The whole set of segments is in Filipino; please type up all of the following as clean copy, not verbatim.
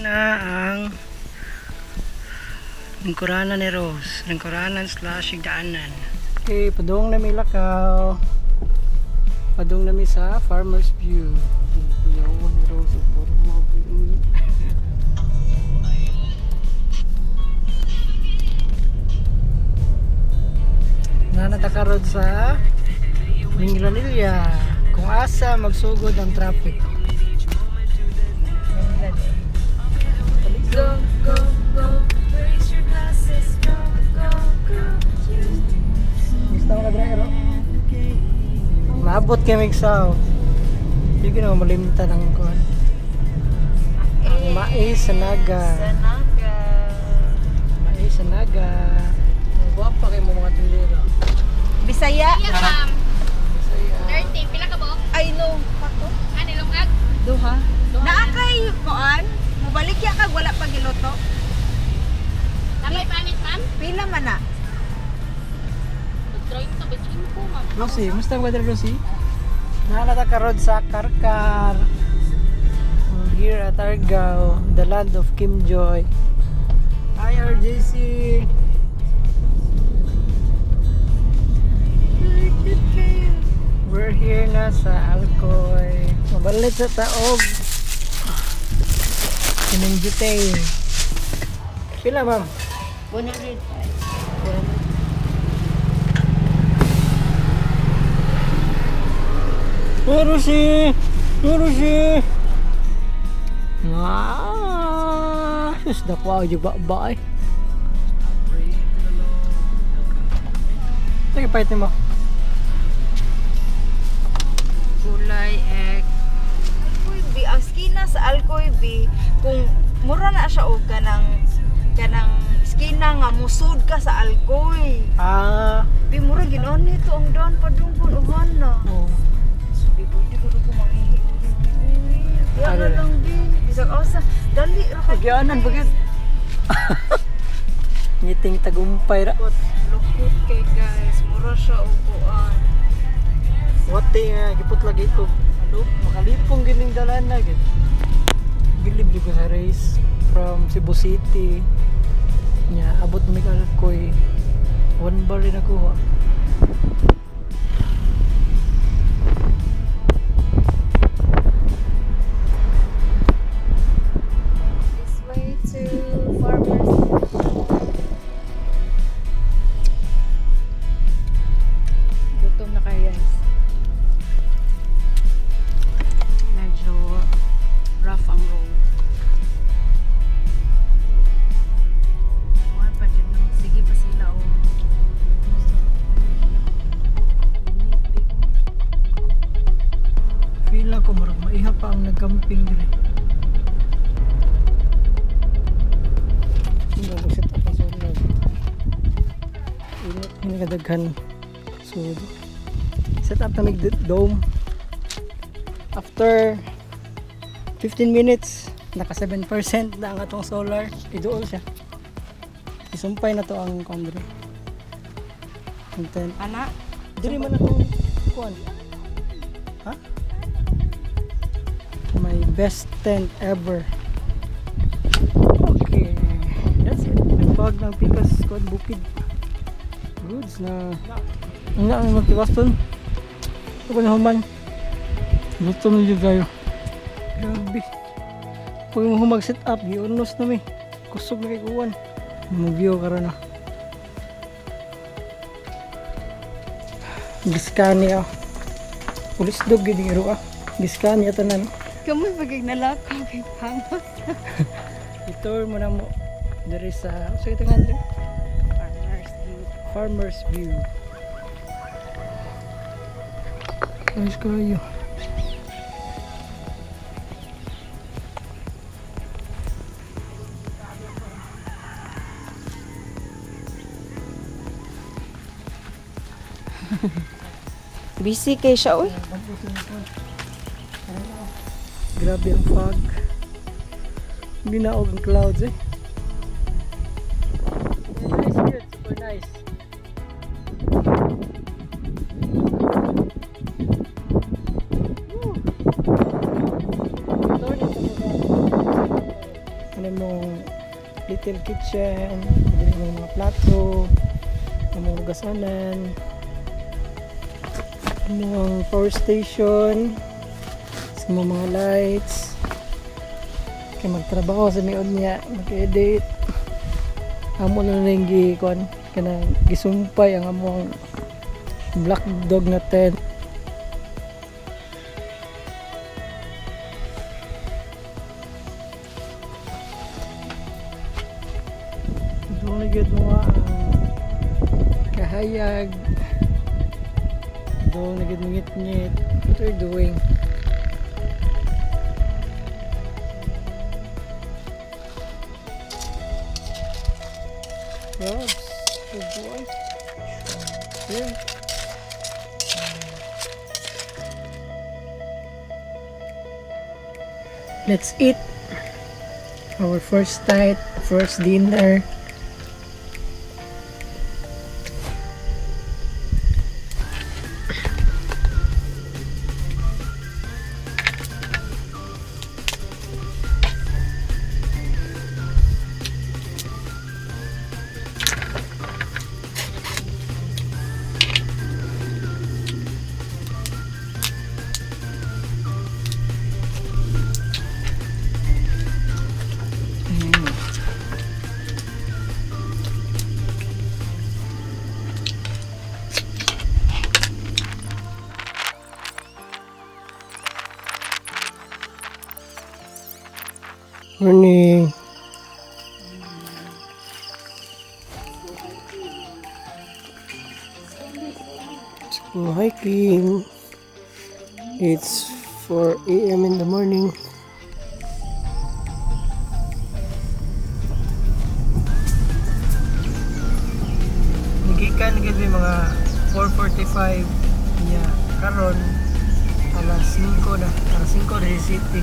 na ang lingkuranan ni Rose. Lingkuranan / higdaanan. Okay, padung na may lakaw. Padung na may sa Farmer's View. Iyawan ni Rose. Puro mo. Nanatakarod sa Minglanilla. Kung asa magsugod ang traffic. Go, go, go, raise your glasses, go, go, go. Gusto mo ka driver? Maabot kami sa hindi na malimtan ang kuhan. Mais sa naga. Mais sa naga. Ang guwapa kayo mga tindera. Bisaya? Ma'am. Bisaya. 30, pila ka ba? I know. Pato? Ano lungag? Duha. Naakay koan? Mubalik ya kag wala pag giluto. Namay panit, ma'am? Pila man na? Drawing to, bitchin ko, ma'am. Lucy, musta ang weather, Lucy? Nanatakarod sa Karkar. Here at Argao, the land of Kim Joy. Hi, RJC. We're here na sa Alcoy. Mabalit sa taog. Sinengjutay. Pila, ma'am? 100. Pero si sus dakwa aja ba eh. Sige pahit mo. Gulay, egg. Alcoy B. Ang skina sa Alcoy B, kung mura na siya o kanang skina nga musud ka sa Alcoy. Bi mura ginoon nito ang daan padung puluhan na. Oh. Di pwede ko rin kumangihi. Yan na lang din. Bisag asa. Dali ra kay. Pagyanan bagid. Ngiting tagumpay ra. Lukot kay guys. Mura siya o kuan. Wati nga gipot lagi ko. Ano, makalipong gining dalan na gid. Bilib ko sa race from Cebu City. Nya abot mi Alcoy. 1 bar rin nakuha. This way to Farmers. Gutom na kayo guys. Medyo rough ang road. Kuhan pa dyan no? Sige pa sila o. Feel ako marag maiha pa ang nagcamping dire. Hindi mo set up ang solar. Ini kadaghan. So set up na dome. After 15 minutes, naka 7% na ang atong solar. Iduol siya. Isumpay na to ang kondre. Content. Anak? Diri man ako kuan. Ha? My best tent ever. Okay. That's it. Nagpag ng Pikas Squad Bukid. Goods na. Ang ang magtiwaston. Ito ko na human. Luto na dyan kayo. Grabe. Pag mo humag set up, giunos na mi. Kusog na kay kuwan. Mag-view ka rin na. Giskani ah. Pulis dog gini iro ah. Giskani tanan. Kamu pagig nalakaw kay Pangos. Itour mo na mo. Dari sa so ito nga dito. Farmers View. Farmer's View. Ayos kayo. Busy kay siya oy. Grabe ang fog. Hindi na ang clouds eh. Nice dude, super nice. mong little kitchen, dili mo mga plato, mga gasanan, mga power station, sa mga lights, kaya magtrabaho sa miod niya, mag-edit. Amo na lang gikon, kanang gisumpay ang among black dog na tent. Doon na gid mo ang kahayag. Doon na gid ngit-ngit. What are you doing? Robs, good boy. Yeah. Let's eat our first night, first dinner. Morning. Let's go hiking. It's 4 a.m. in the morning. Nagikan gid mga 4:45 niya karon alas 5 na, alas 5 na sa city.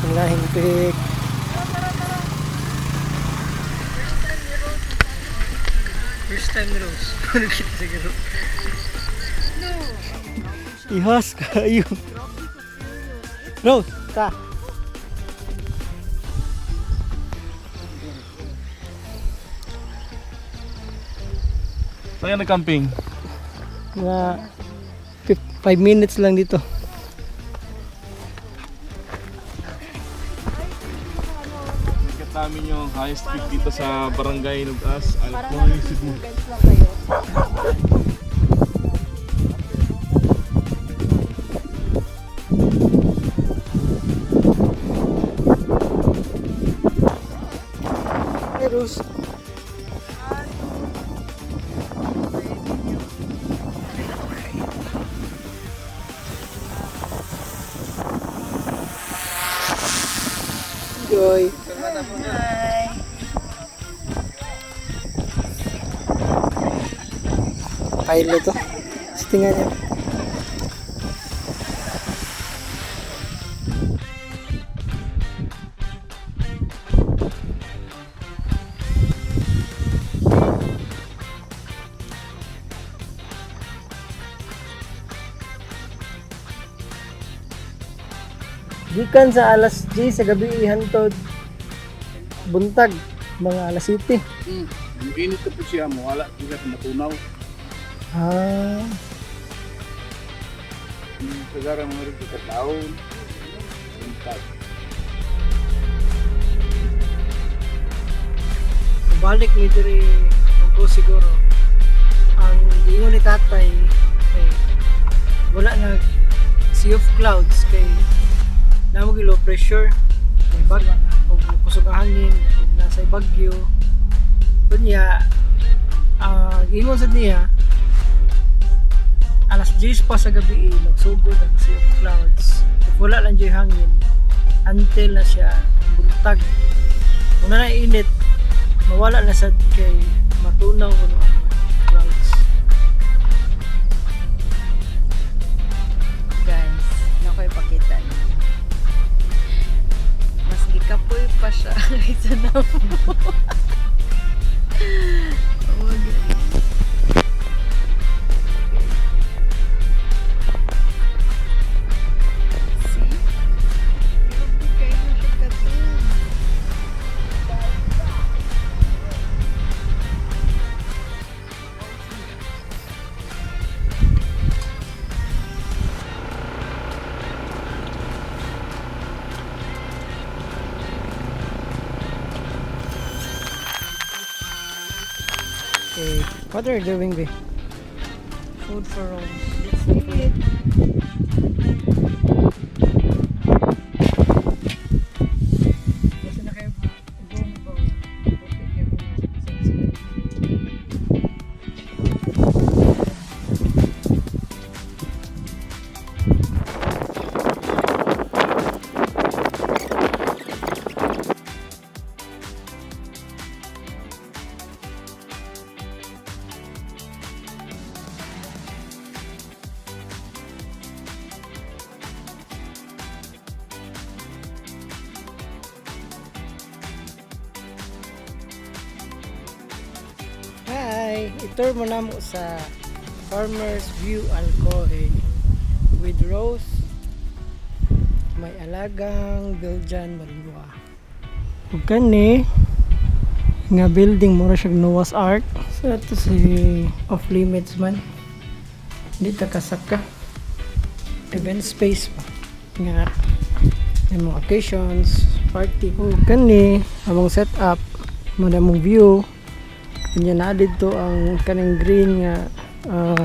Ang lahing pick. First time ni Rose. Ano kita sa garo? Ihas kayo. Rose, ka. Saan nag-camping? Mga 5 minutes lang dito. Ikat namin yung highest peak dito sa Barangay Nugas, Alcoy, Cebu. Hey Rose. Joy. Hi. Kailo to. Tingnan niya. Gikan sa alas 10 sa gabi hantod buntag mga alas 7. Ang init ka po siya mo, wala sila kung matunaw. Ah, Yung kagara mga rin sa taon. balik ni diri ako siguro. Ang ingon ni tatay kay wala na sea of clouds kay namo low pressure kay bag og kusog ang hangin ug nasa bagyo. Kunya ingon sad niya alas 10 pa sa gabi magsugod ang sea of clouds. If wala lang dyan hangin until na siya buntag. Kung na init mawala na sad kay matunaw kuno ang clouds. Guys, nakoy pakita niyo. Mas gikapoy pa siya kaysa na mo. Oh my God. See? Grabe kayo siya katong. What are you doing, Be? Food for Rose. Let's eat it. Kasi na kayo doon ba? Okay, kayo Hi! Itour mo na mo sa Farmers View Alcoy with Rose. May alagang Belgian Malinois. Ug kani nga building mura siya Noah's Ark. So ito si off limits man. Dito kasaka. Event space pa. Nga may mga occasions, party. Ug kani among setup, madamong view. Kanya na dito ang kaning green nga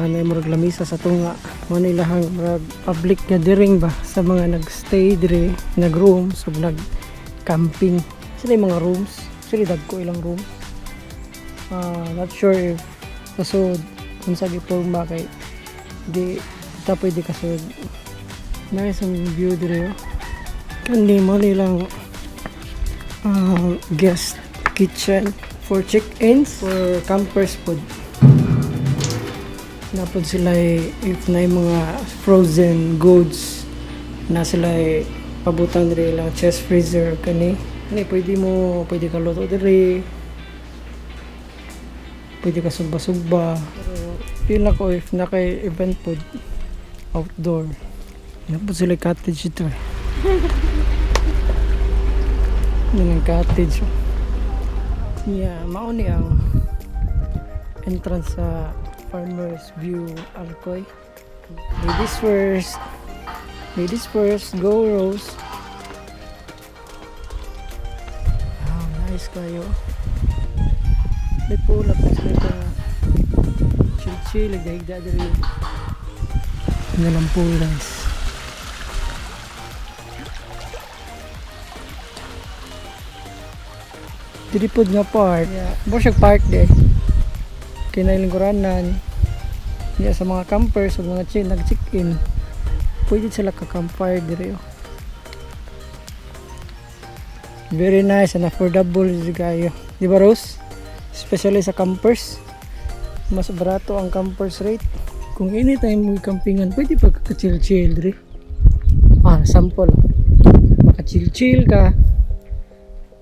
na murag lamisa sa tunga mo nilahang murag public gathering ba sa mga nagstay dire nagrooms ug nag camping sila yung mga rooms sila dagko ilang rooms not sure if kasud kung sa giporma kay di ta pwede kasud nice ang view dire kandi mo nilang guest kitchen for check-ins for campers food. Napod sila if na mga frozen goods na sila pabutan dire lang chest freezer kani pwede ka luto dire pwede ka sugba pero feel ako if na kay event food outdoor napod sila cottage ito yung cottage. Yeah, mauni ang entrance sa Farmers View Alcoy. Ladies first, go Rose. Wow, nice kayo. Lipo lang pa ka chill higda diri. Ngalang po guys. Diripod nga park. Bo siya park de. Kinailingkuranan. Sa mga campers o mga chill nag-check-in. Pwede sila ka-campfire dire. Very nice and affordable kayo. Di ba Rose? Especially sa campers. Mas barato ang campers rate. Kung anytime mo campingan, pwede pa ka-chill-chill dire. Sample. Maka-chill-chill ka.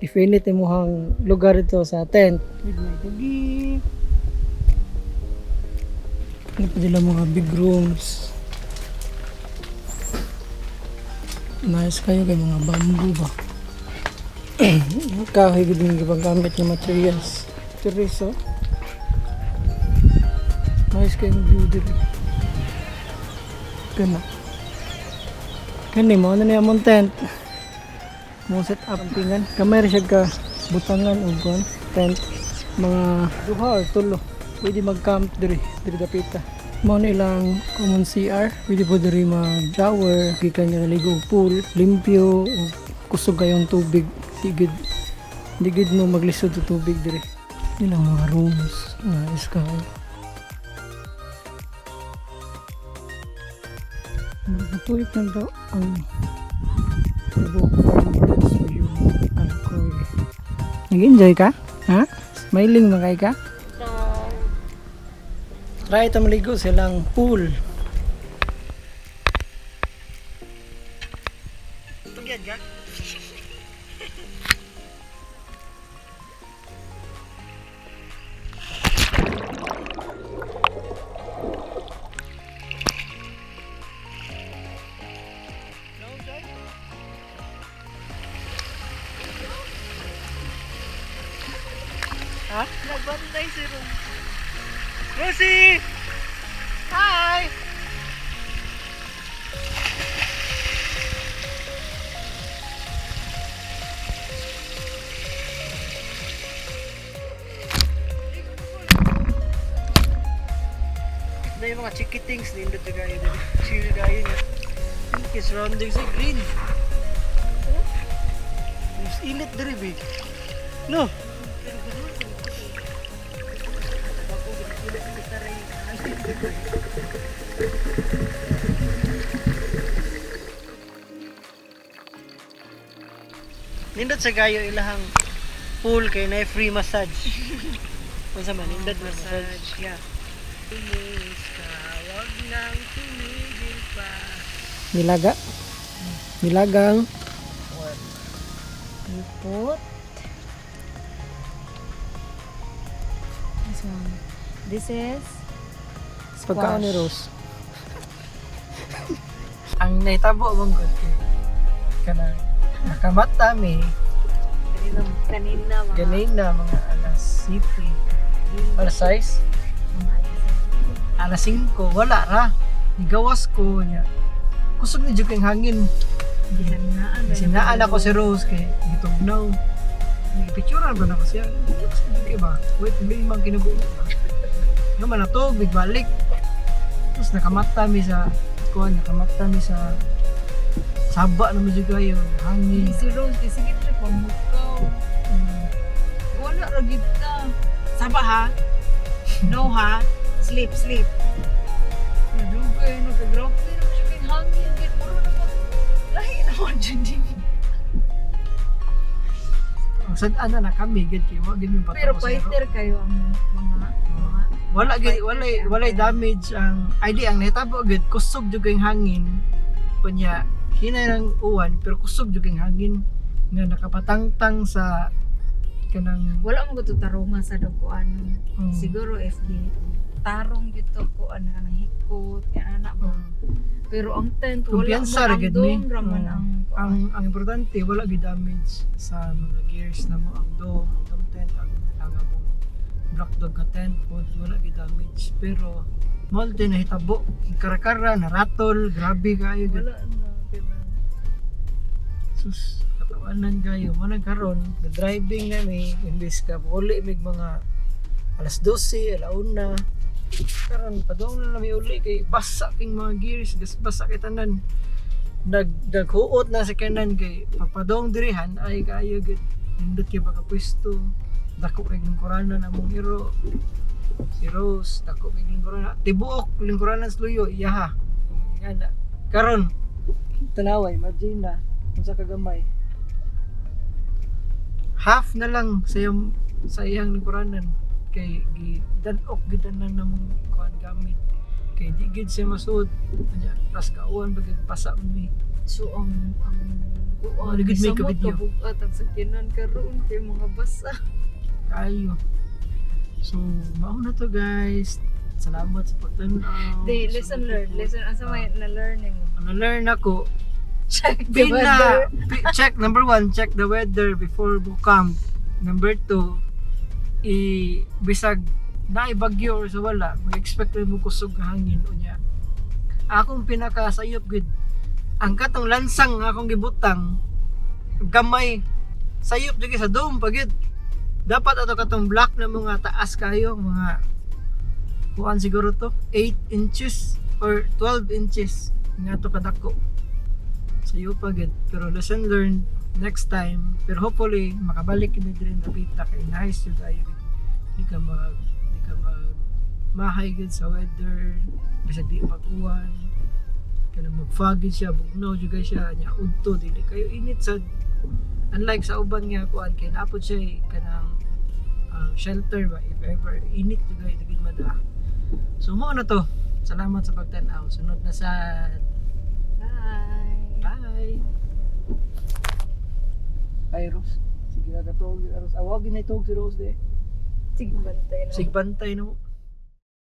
If anything mo hang lugar ito sa tent with my doggy ano pa nila mga big rooms nice kayo kay mga bamboo ba kahoy gud yung gigamit ng materials terrace nice kayong view dito kani mo na niya mong tent mo set up pingan kamera siya ka butangan og tent mga duha or tulo pwede mag-camp diri dapita mo nilang common CR pwede po diri mag-shower gikan nga naligo pool limpyo ug kusog kayong tubig digid mo maglisod sa tubig diri nilang mga rooms nice ka magpatuloy lang daw ang Farmers View Alcoy. Nag-enjoy ka? Ha? Smiling makay ka? Try ito maligo silang pool. Tugyad ka? Ha? Nagbantay si Rosie! Hi! surroundings nindot sa gayo dali. Chill gayo niya. Okay, surroundings ay green. Mas init diri big. No. Nindot sa gayo ilahang pool kay na free massage. Unsa man nindot massage. Yeah. Tumis ka, wag nang tumigil pa. Nilaga. Nilagang Lipot. This one. This is pagkaon ni Rose. Ang naitabo bang good kay kanang nakamata mi kanina mga ganina mga alas 7 alas 6 alas 5 wala ra nigawas ko niya kusog ni jud kay hangin sinaan ako si Rose kay gitugnaw picturean ba na ko siya di ba wait may mang kinubuo nga man ato bigbalik tapos nakamata mi sa kuan nakamata mi sa saba na medyo kayo hangin si Rose kasi kita pamukaw. Wala ra gid ka. Saba ha? No ha? Sleep. Dugay no kagrap pero siya kay hangin gid mo na mag lahi na mo jud. ang sad-an na kami gid kay wa gid mi Pero patapos fighter kayo ang mga wala damage ang ID ang nahitabo gid kusog jud kay hangin kunya hinay ng uwan pero kusog jud kay hangin nga nakapatangtang sa kanang wala mo to tarungan sa dagkuan. Mm. Siguro FB tarong gito ko ana nang hikot yan ana ba. Pero ang tent wala mo kumpiyansa ra ang gid mi dome raman ang importante wala gid damage sa mga gears na mo ang dome tent ang among black dog nga tent wala gid damage pero multi na hitabo karakara na rattle grabe kayo gid wala na diba? sus katawanan kayo manang karon driving na mi imbis ka uli mig mga alas 12 alauna karon padong na mi uli kay basa king mga gears basa kay tanan naghuot na sa kanan kay pagpadong dirihan ay kayo gid nindot kay baka pwesto dako kay lingkuranan among hero si Rose dako kay lingkuranan tibuok lingkuranan sa luyo iyaha ngana karon tanaway imagine na unsa ka gamay half na lang sa iyang lingkuranan kay gidan-ok gidanan namong kuan gamit kay di gid siya masuod anya ras kauwan bagid pasa mi So ang ligid may samot kabidyo. kabugat ang sakinan karon kay mga basa. kayo so mao na to guys salamat sa pagtan-aw Di lesson learned. Lesson asa may na learning mo. ano learn ako Check the Pina, weather. check number 1, check the weather before mo camp. Number 2, bisag na bagyo or sa wala, mag-expect mo kusog nga hangin unya. Akong pinaka sayop gid. Ang katong lansang nga akong gibutang gamay sayop jud sa dome pagid. Dapat ato katong black na mga taas kayo, mga kuan siguro to 8 inches or 12 inches nga to kadako. Sayo pa gid pero lesson learned next time pero hopefully makabalik kami din napita kay nice jud ayo di ka mag mahay gid sa weather bisag di pag-uwan kana mag-foggy siya bugnaw jud siya nya udto dili kayo init sad unlike sa uban nga kuan kay naapod siya kanang shelter ba if ever init jud gid mada so mo na to salamat sa pagtan-aw sunod na sa Bye. bye. Ay, Rose. Sige na katog. Awagin na itog si Rose de. Sige bantay na. Sigbantay na mo.